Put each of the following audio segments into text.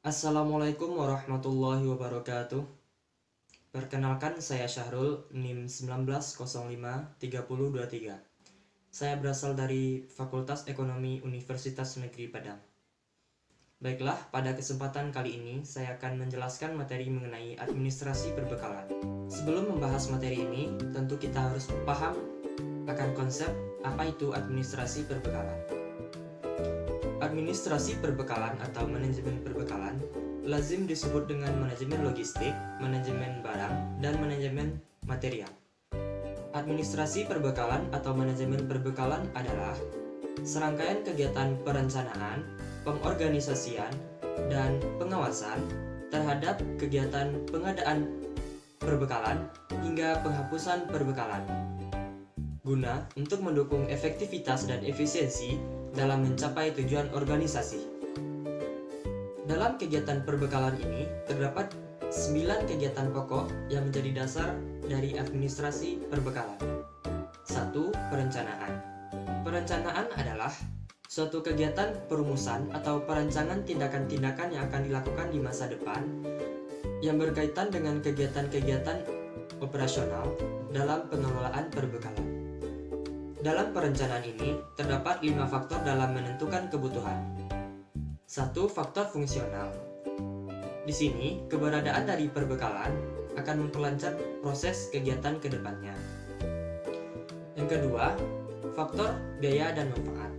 Assalamualaikum warahmatullahi wabarakatuh. Perkenalkan, saya Syahrul, NIM 19053023. Saya berasal dari Fakultas Ekonomi Universitas Negeri Padang. Baiklah, pada kesempatan kali ini saya akan menjelaskan materi mengenai administrasi perbekalan. Sebelum membahas materi ini, tentu kita harus paham akan konsep apa itu administrasi perbekalan. Administrasi perbekalan atau manajemen perbekalan lazim disebut dengan manajemen logistik, manajemen barang, dan manajemen material. Administrasi perbekalan atau manajemen perbekalan adalah serangkaian kegiatan perencanaan, pengorganisasian, dan pengawasan terhadap kegiatan pengadaan perbekalan hingga penghapusan perbekalan, guna untuk mendukung efektivitas dan efisiensi dalam mencapai tujuan organisasi. Dalam kegiatan perbekalan ini terdapat 9 kegiatan pokok yang menjadi dasar dari administrasi perbekalan. 1. Perencanaan. Perencanaan adalah suatu kegiatan perumusan atau perancangan tindakan-tindakan yang akan dilakukan di masa depan yang berkaitan dengan kegiatan-kegiatan operasional dalam pengelolaan perbekalan. Dalam perencanaan ini, terdapat 5 faktor dalam menentukan kebutuhan. 1. Faktor fungsional. Di sini, keberadaan dari perbekalan akan memperlancar proses kegiatan ke depannya. Yang kedua, faktor biaya dan manfaat.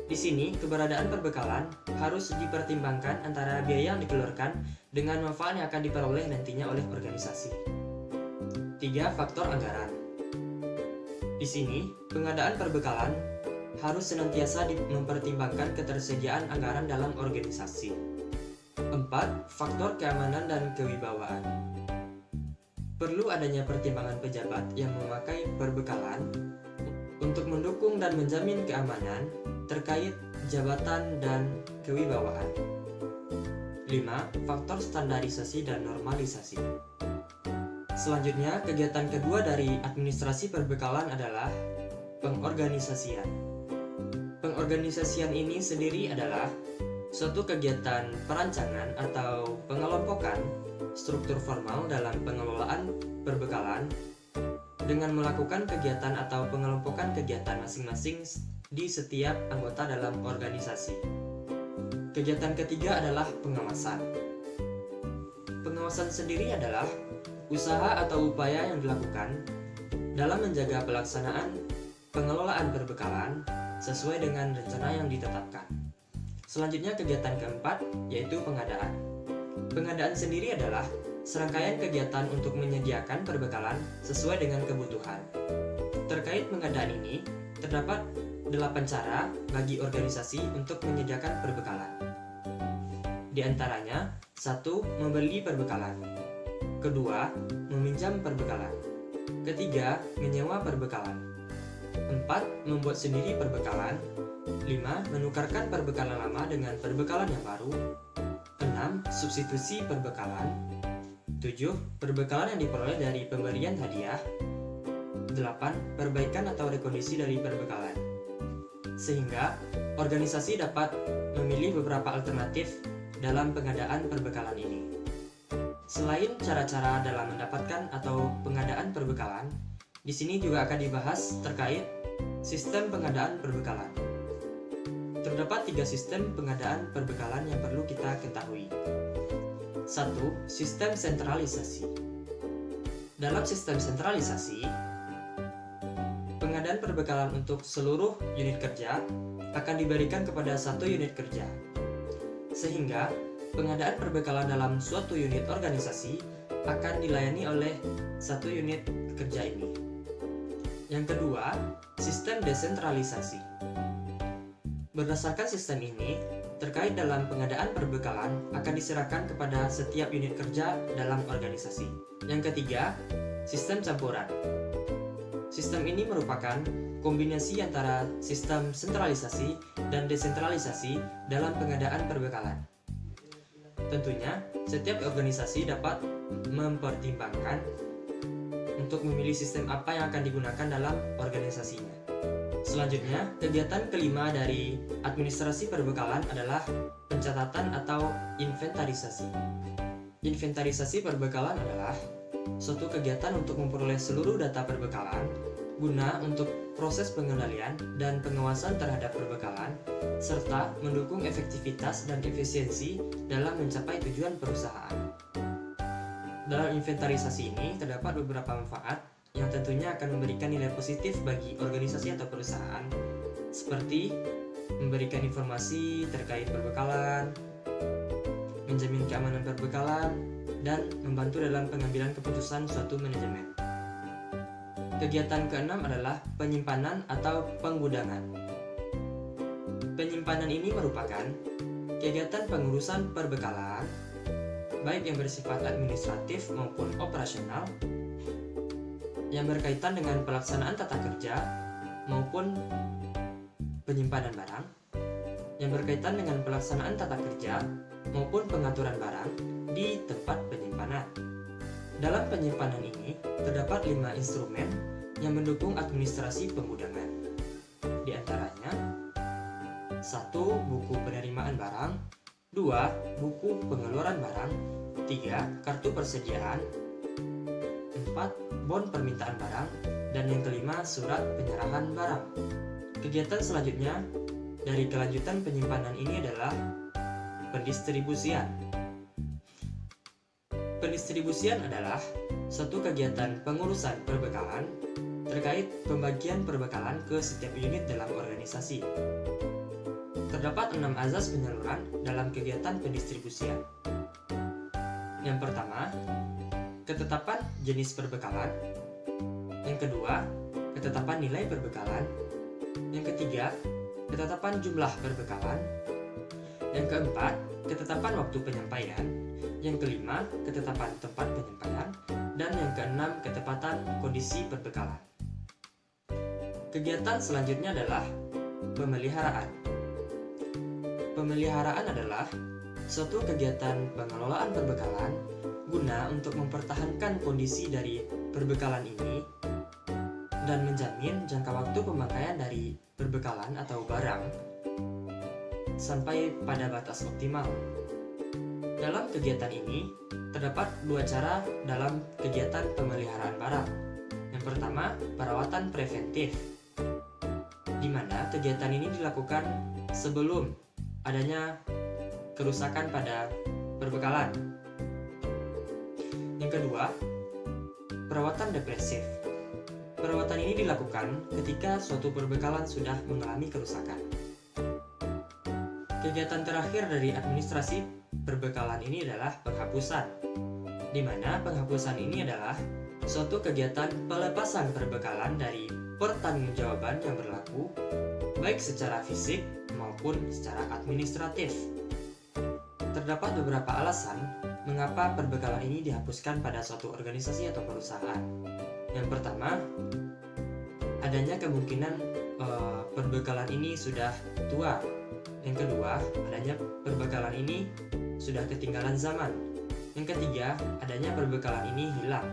Di sini, keberadaan perbekalan harus dipertimbangkan antara biaya yang dikeluarkan dengan manfaat yang akan diperoleh nantinya oleh organisasi. 3. Faktor anggaran. Di sini, pengadaan perbekalan harus senantiasa mempertimbangkan ketersediaan anggaran dalam organisasi. 4. Faktor keamanan dan kewibawaan. Perlu adanya pertimbangan pejabat yang memakai perbekalan untuk mendukung dan menjamin keamanan terkait jabatan dan kewibawaan. 5. Faktor standarisasi dan normalisasi. Selanjutnya, kegiatan kedua dari administrasi perbekalan adalah pengorganisasian. Pengorganisasian ini sendiri adalah suatu kegiatan perancangan atau pengelompokan struktur formal dalam pengelolaan perbekalan dengan melakukan kegiatan atau pengelompokan kegiatan masing-masing di setiap anggota dalam organisasi. Kegiatan ketiga adalah pengawasan. Pengawasan sendiri adalah usaha atau upaya yang dilakukan dalam menjaga pelaksanaan pengelolaan perbekalan sesuai dengan rencana yang ditetapkan. Selanjutnya, kegiatan keempat yaitu pengadaan. Pengadaan sendiri adalah serangkaian kegiatan untuk menyediakan perbekalan sesuai dengan kebutuhan. Terkait pengadaan ini, terdapat 8 cara bagi organisasi untuk menyediakan perbekalan. Di antaranya, 1. Membeli perbekalan. Kedua, meminjam perbekalan. Ketiga, menyewa perbekalan. 4. Membuat sendiri perbekalan. 5. Menukarkan perbekalan lama dengan perbekalan yang baru. 6. Substitusi perbekalan. 7. Perbekalan yang diperoleh dari pemberian hadiah. 8. Perbaikan atau rekondisi dari perbekalan. Sehingga, organisasi dapat memilih beberapa alternatif dalam pengadaan perbekalan ini. Selain cara-cara dalam mendapatkan atau pengadaan perbekalan, di sini juga akan dibahas terkait sistem pengadaan perbekalan. Terdapat 3 sistem pengadaan perbekalan yang perlu kita ketahui. 1. Sistem sentralisasi. Dalam sistem sentralisasi, pengadaan perbekalan untuk seluruh unit kerja akan diberikan kepada satu unit kerja, sehingga pengadaan perbekalan dalam suatu unit organisasi akan dilayani oleh satu unit kerja ini. Yang kedua, sistem desentralisasi. Berdasarkan sistem ini, terkait dalam pengadaan perbekalan akan diserahkan kepada setiap unit kerja dalam organisasi. Yang ketiga, sistem campuran. Sistem ini merupakan kombinasi antara sistem sentralisasi dan desentralisasi dalam pengadaan perbekalan. Tentunya, setiap organisasi dapat mempertimbangkan untuk memilih sistem apa yang akan digunakan dalam organisasinya. Selanjutnya, kegiatan kelima dari administrasi perbekalan adalah pencatatan atau inventarisasi. Inventarisasi perbekalan adalah suatu kegiatan untuk memperoleh seluruh data perbekalan guna untuk proses pengendalian dan pengawasan terhadap perbekalan, serta mendukung efektivitas dan efisiensi dalam mencapai tujuan perusahaan. Dalam inventarisasi ini terdapat beberapa manfaat yang tentunya akan memberikan nilai positif bagi organisasi atau perusahaan, seperti memberikan informasi terkait perbekalan, menjamin keamanan perbekalan, dan membantu dalam pengambilan keputusan suatu manajemen. Kegiatan keenam adalah penyimpanan atau penggudangan. Penyimpanan ini merupakan kegiatan pengurusan perbekalan, baik yang bersifat administratif maupun operasional, yang berkaitan dengan pelaksanaan tata kerja maupun penyimpanan barang, yang berkaitan dengan pelaksanaan tata kerja maupun pengaturan barang di tempat penyimpanan. Dalam penyimpanan ini terdapat 5 instrumen yang mendukung administrasi penggudangan. Di antaranya 1. Buku penerimaan barang, 2. Buku pengeluaran barang, 3. Kartu persediaan, 4. Bon permintaan barang, dan yang kelima surat penyerahan barang. Kegiatan selanjutnya dari kelanjutan penyimpanan ini adalah pendistribusian. Pendistribusian adalah suatu kegiatan pengurusan perbekalan terkait pembagian perbekalan ke setiap unit dalam organisasi. Terdapat 6 azas penyaluran dalam kegiatan pendistribusian. Yang pertama, ketetapan jenis perbekalan. Yang kedua, ketetapan nilai perbekalan. Yang ketiga, ketetapan jumlah perbekalan. Yang keempat, ketetapan waktu penyampaian. Yang kelima, ketetapan tempat penyampaian. Dan yang keenam, ketepatan kondisi perbekalan. Kegiatan selanjutnya adalah pemeliharaan. Pemeliharaan adalah suatu kegiatan pengelolaan perbekalan guna untuk mempertahankan kondisi dari perbekalan ini dan menjamin jangka waktu pemakaian dari perbekalan atau barang sampai pada batas optimal. Dalam kegiatan ini, terdapat 2 cara dalam kegiatan pemeliharaan barang. Yang pertama, perawatan preventif, di mana kegiatan ini dilakukan sebelum adanya kerusakan pada perbekalan. Yang kedua, perawatan depresif. Perawatan ini dilakukan ketika suatu perbekalan sudah mengalami kerusakan. Kegiatan terakhir dari administrasi perbekalan ini adalah penghapusan, di mana penghapusan ini adalah suatu kegiatan pelepasan perbekalan dari pertanggungjawaban yang berlaku, baik secara fisik maupun secara administratif. Terdapat beberapa alasan mengapa perbekalan ini dihapuskan pada suatu organisasi atau perusahaan. Yang pertama, adanya kemungkinan perbekalan ini sudah tua. Yang kedua, adanya perbekalan ini sudah ketinggalan zaman. Yang ketiga, adanya perbekalan ini hilang.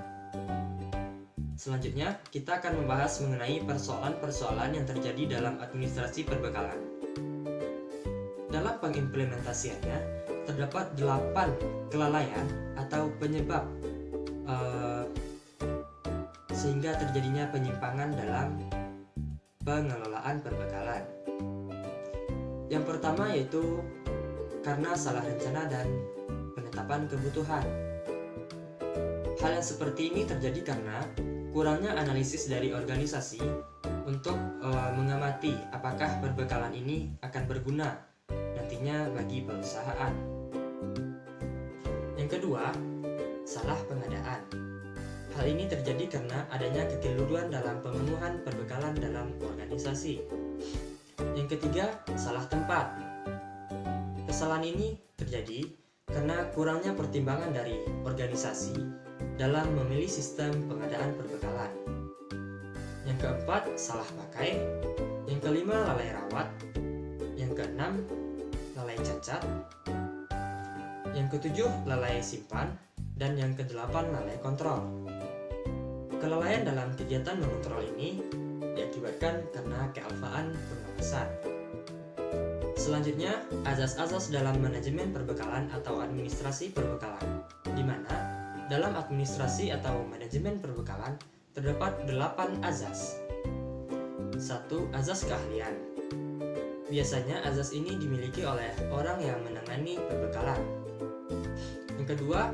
Selanjutnya, kita akan membahas mengenai persoalan-persoalan yang terjadi dalam administrasi perbekalan. Dalam pengimplementasiannya, terdapat 8 kelalaian atau penyebab sehingga terjadinya penyimpangan dalam pengelolaan perbekalan. Yang pertama yaitu karena salah rencana dan penetapan kebutuhan. Hal yang seperti ini terjadi karena kurangnya analisis dari organisasi untuk mengamati apakah perbekalan ini akan berguna nantinya bagi perusahaan. Yang kedua, salah pengadaan. Hal ini terjadi karena adanya kekeliruan dalam pemenuhan perbekalan dalam organisasi. Yang ketiga, salah tempat. Kesalahan ini terjadi karena kurangnya pertimbangan dari organisasi dalam memilih sistem pengadaan perbekalan. Yang keempat, salah pakai. Yang kelima, lalai rawat. Yang keenam, lalai cacat. Yang ketujuh, lalai simpan. Dan yang kedelapan, lalai kontrol. Kelalaian dalam kegiatan mengontrol ini diakibatkan karena kealfaan pengawasan. Selanjutnya, azas-azas dalam manajemen perbekalan atau administrasi perbekalan, di mana dalam administrasi atau manajemen perbekalan terdapat 8 azas. 1. Azas keahlian. Biasanya azas ini dimiliki oleh orang yang menangani perbekalan. Yang kedua,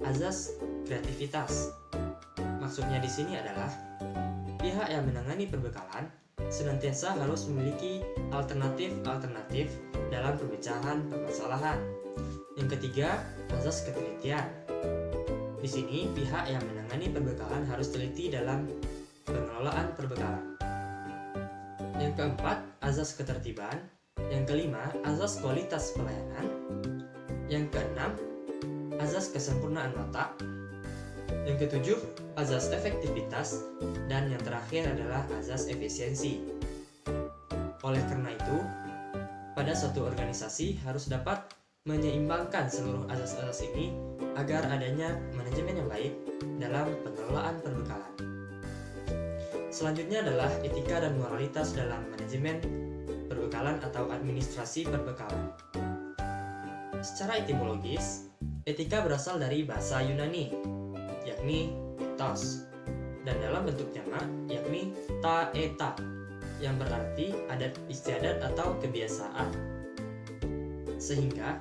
azas kreativitas. Maksudnya di sini adalah pihak yang menangani perbekalan senantiasa harus memiliki alternatif dalam pemecahan permasalahan. Yang ketiga, azas ketelitian. Di sini pihak yang menangani perbekalan harus teliti dalam pengelolaan perbekalan. Yang keempat, azas ketertiban. Yang kelima, azas kualitas pelayanan. Yang keenam, azas kesempurnaan watak. Yang ketujuh, azas efektivitas. Dan yang terakhir adalah azas efisiensi. Oleh karena itu, pada suatu organisasi harus dapat menyeimbangkan seluruh azas-azas ini agar adanya manajemen yang baik dalam pengelolaan perbekalan. Selanjutnya adalah etika dan moralitas dalam manajemen perbekalan atau administrasi perbekalan. Secara etimologis, etika berasal dari bahasa Yunani, yakni ethos, dan dalam bentuk jamak yakni ta eta, yang berarti adat istiadat atau kebiasaan. Sehingga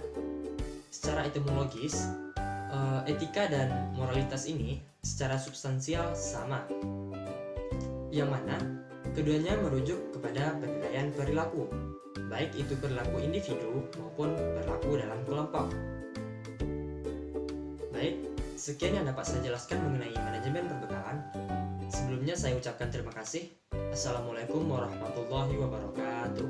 secara etimologis, etika dan moralitas ini secara substansial sama, yang mana keduanya merujuk kepada penilaian perilaku, baik itu perilaku individu maupun perilaku dalam kelompok. Baik, sekian yang dapat saya jelaskan mengenai manajemen perbekalan. Sebelumnya saya ucapkan terima kasih. Assalamualaikum warahmatullahi wabarakatuh.